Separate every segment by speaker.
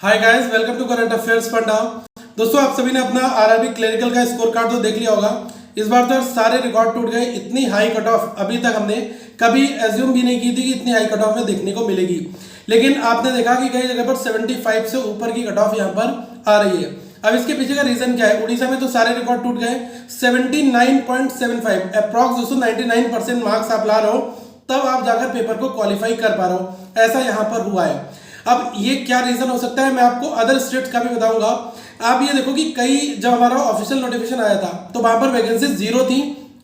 Speaker 1: Hi guys, welcome to current affairs panda. दोस्तों, आप सभी ने अपना आरआरबी क्लरिकल का स्कोर कार्ड तो देख लिया होगा। इस बार तो सारे रिकॉर्ड टूट गए। इतनी हाई कट ऑफ अभी तक हमने कभी एज्यूम भी नहीं की थी कि इतनी हाई कट ऑफ में देखने को मिलेगी। लेकिन आपने देखा कि कई जगह पर 75 से ऊपर की कट ऑफ यहाँ पर आ रही है। अब इसके पीछे का रीजन क्या है? उड़ीसा में तो सारे रिकॉर्ड टूट गए। 79.75 अप्रॉक्स 299% मार्क्स आप ला रहे हो, तब आप जाकर पेपर को क्वालिफाई कर पा रहे हो। ऐसा यहाँ पर हुआ है। अब ये क्या रीजन हो सकता है, मैं आपको अदर स्टेट्स का भी बताऊंगा। आप ये देखो कि कई जब हमारा ऑफिशियल नोटिफिकेशन आया था तो वहां पर वैकेंसी जीरो थी,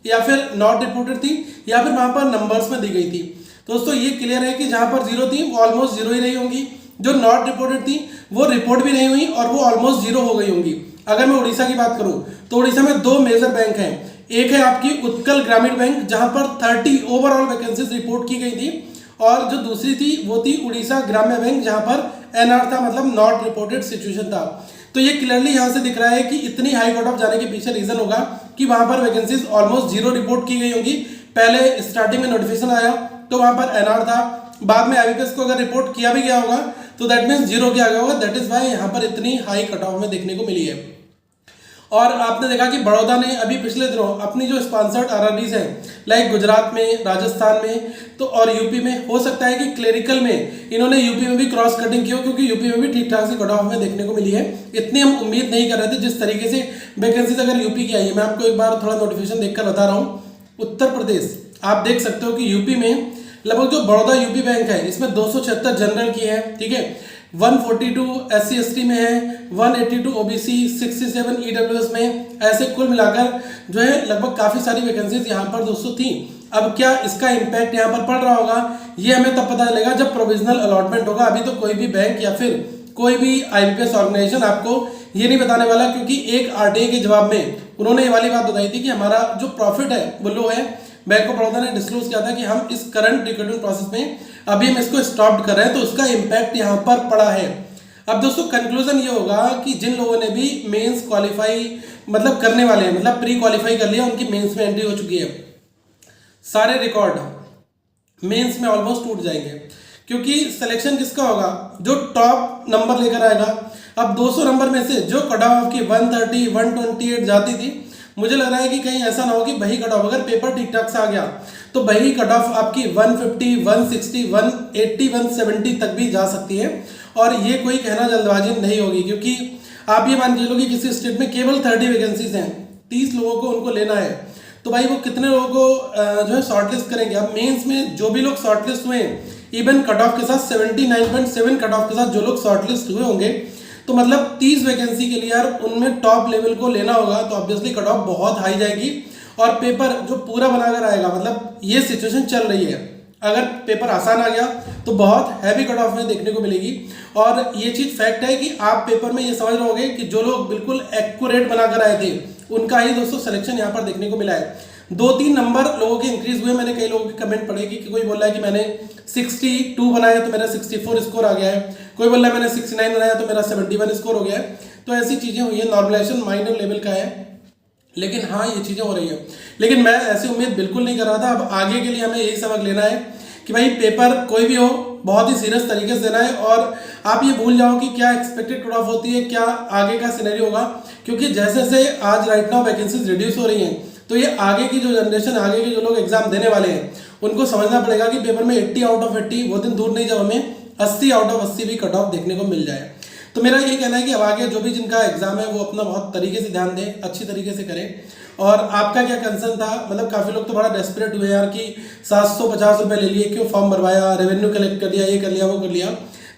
Speaker 1: या फिर नॉट रिपोर्टेड थी, या फिर वहां पर नंबर्स में दी गई थी। दोस्तों, ये क्लियर है कि जहां पर जीरो थी वो ऑलमोस्ट जीरो ही रही होंगी। जो नॉट रिपोर्टेड थी वो रिपोर्ट भी नहीं हुई और वो ऑलमोस्ट जीरो हो गई होंगी। अगर मैं उड़ीसा की बात करूं तो उड़ीसा में दो मेजर बैंक हैं। एक है आपकी उत्कल ग्रामीण बैंक, जहां पर 30 ओवरऑल वैकेंसीज रिपोर्ट की गई थी, और जो दूसरी थी वो थी उड़ीसा ग्राम्य बैंक, जहां पर एनआर था, मतलब नॉट रिपोर्टेड सिचुएशन था। तो ये क्लियरली यहां से दिख रहा है कि इतनी हाई कट ऑफ जाने के पीछे रीजन होगा कि वहां पर वैकेंसीज ऑलमोस्ट जीरो रिपोर्ट की गई होंगी। पहले स्टार्टिंग में नोटिफिकेशन आया तो वहां पर एनआर था, बाद में आईबीपीएस को अगर रिपोर्ट किया भी गया होगा तो दैट मीन्स जीरो किया गया होगा। दैट इज वाई यहाँ पर इतनी हाई कट ऑफ में देखने को मिली है। और आपने देखा कि बड़ौदा ने अभी पिछले दिनों अपनी जो स्पॉन्सर्ड आरआरबीज हैं, लाइक गुजरात में, राजस्थान में तो और यूपी में, हो सकता है कि क्लेरिकल में इन्होंने यूपी में भी क्रॉस कटिंग की हो, क्योंकि यूपी में भी ठीक ठाक सी कट ऑफ में देखने को मिली है। इतनी हम उम्मीद नहीं कर रहे थे जिस तरीके से वैकेंसीज अगर यूपी की आई है। मैं आपको एक बार थोड़ा नोटिफिकेशन देखकर बता रहा हूँ। उत्तर प्रदेश आप देख सकते हो कि यूपी में लगभग जो बड़ौदा यूपी बैंक है इसमें 276 जनरल की है, ठीक है, 142 SC ST में है, 182 OBC, 67 EWS में। ऐसे कुल मिलाकर जो है लगभग काफी सारी वैकेंसीज यहाँ पर दोस्तों थी। अब क्या इसका इम्पैक्ट यहाँ पर पड़ रहा होगा, ये हमें तब पता चलेगा जब प्रोविजनल अलॉटमेंट होगा। अभी तो कोई भी बैंक या फिर कोई भी आईबीपीएस ऑर्गेनाइजेशन आपको ये नहीं बताने वाला, क्योंकि एक आरटीआई के जवाब में उन्होंने ये वाली बात बताई थी कि हमारा जो प्रॉफिट है वो लो है। बैंक ऑफ बड़ौदा ने डिस्क्लोज किया था कि हम इस करंट रिक्रूटमेंट प्रोसेस में अभी हम इसको स्टॉप कर रहे हैं, तो उसका इम्पैक्ट यहाँ पर पड़ा है। अब दोस्तों, कंक्लूजन ये होगा कि जिन लोगों ने भी मेंस क्वालिफाई मतलब करने वाले हैं, मतलब प्री क्वालिफाई कर लिया, उनकी मेंस में एंट्री हो चुकी है, सारे रिकॉर्ड मेंस में ऑलमोस्ट टूट जाएंगे। क्योंकि सिलेक्शन किसका होगा? जो टॉप नंबर लेकर आएगा। अब 200 नंबर में से जो कट ऑफ की 130 128 जाती थी, मुझे लग रहा है कि कहीं ऐसा ना हो कि वही कट ऑफ, अगर पेपर ठीक ठाक से आ गया तो वही कट ऑफ आपकी 150 160 180 170 तक भी जा सकती है। और ये कोई कहना जल्दबाजी नहीं होगी, क्योंकि आप ये मान के चलो कि किसी स्टेट में केवल 30 वैकेंसीज हैं, 30 लोगों को उनको लेना है, तो भाई वो कितने लोगों को जो है शॉर्टलिस्ट करेंगे। अब मेंस में जो भी लोग शॉर्टलिस्ट हुए, इवन कट ऑफ के साथ 79.7 कट ऑफ के साथ जो लोग शॉर्टलिस्ट हुए होंगे, तो मतलब 30 वैकेंसी के लिए यार उनमें टॉप लेवल को लेना होगा, तो ऑब्वियसली कट ऑफ बहुत हाई जाएगी। और पेपर जो पूरा बनाकर आएगा, मतलब ये सिचुएशन चल रही है, अगर पेपर आसान आ गया तो बहुत हैवी कट ऑफ में देखने को मिलेगी। और ये चीज फैक्ट है कि आप पेपर में ये समझ रहोगे कि जो लोग बिल्कुल एक्यूरेट बनाकर आए थे उनका ही दोस्तों सिलेक्शन यहाँ पर देखने को मिला है। 2-3 नंबर लोगों के इंक्रीज हुए। मैंने कई लोगों के कमेंट पढ़े कि कोई बोल रहा है कि मैंने 62 बनाया तो मेरा 64 स्कोर आ गया है, कोई बोल रहा है मैंने 69 बनाया तो मेरा 71 स्कोर हो गया है। तो ऐसी चीजें हुई है, नॉर्मलाइजेशन माइनर लेवल का है, लेकिन हाँ ये चीजें हो रही है। लेकिन मैं ऐसी उम्मीद बिल्कुल नहीं कर रहा था। अब आगे के लिए हमें यही सबक लेना है कि भाई पेपर कोई भी हो बहुत ही सीरियस तरीके से देना है, और आप ये भूल जाओ कि क्या एक्सपेक्टेड कट ऑफ होती है, क्या आगे का सिनेरियो होगा। क्योंकि जैसे जैसे आज राइट नाउ वैकेंसीज रिड्यूस हो रही हैं, तो ये आगे की जो जनरेशन, आगे के जो लोग एग्जाम देने वाले हैं, उनको समझना पड़ेगा कि पेपर में 80 आउट ऑफ 80 वो दिन दूर नहीं जब हमें 80 आउट ऑफ 80 भी कट ऑफ देखने को मिल जाए। तो मेरा ये कहना है कि अब आगे जो भी जिनका एग्जाम है वो अपना बहुत तरीके से ध्यान दें, अच्छी तरीके से करें। और आपका क्या कंसर्न था? मतलब काफी लोग तो बड़ा डेस्परेट हुए यार कि 750 रुपये ले लिए, क्यों फॉर्म भरवाया, रेवेन्यू कलेक्ट कर लिया, ये कर लिया वो कर लिया।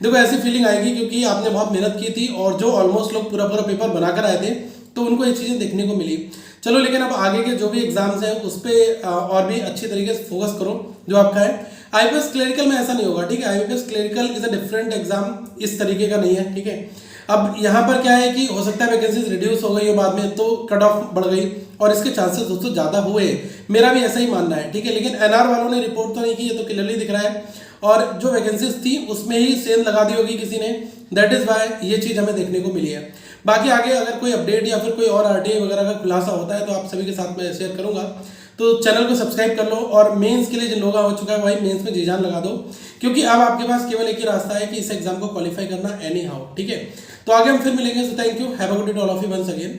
Speaker 1: देखो ऐसी फीलिंग आएगी क्योंकि आपने बहुत मेहनत की थी, और जो ऑलमोस्ट लोग पूरा पूरा पेपर बनाकर आए थे तो उनको ये चीज़ें देखने को मिली। चलो, लेकिन अब आगे के जो भी एग्जाम्स हैं उस पर और भी अच्छी तरीके से फोकस करो जो आपका है। आईबीपीएस क्लरिकल में ऐसा नहीं होगा, ठीक है। IBPS clerical is a different exam, इस तरीके का नहीं है, ठीक है। अब यहाँ पर क्या है कि हो सकता है वैकेंसीज रिड्यूस हो गई हो बाद में, तो कट ऑफ बढ़ गई, और इसके चांसेस दोस्तों ज़्यादा हुए। मेरा भी ऐसा ही मानना है, ठीक है। लेकिन एनआर वालों ने रिपोर्ट तो नहीं की, ये तो क्लियरली दिख रहा है, और जो वैकेंसीज थी उसमें ही सेल लगा दी होगी किसी ने। दैट इज वाई ये चीज़ हमें देखने को मिली है। बाकी आगे अगर कोई अपडेट या फिर कोई और आरटीआई वगैरह का खुलासा होता है तो आप सभी के साथ मैं शेयर करूंगा। तो चैनल को सब्सक्राइब कर लो और मेंस के लिए जिन लोग हो चुका है वही मेंस में जी जान लगा दो, क्योंकि अब आपके पास केवल एक ही रास्ता है कि इस एग्जाम को क्वालिफाई करना एनी हाउ। ठीक है, तो आगे हम फिर मिलेंगे। So thank you, have a good day to all of you once again.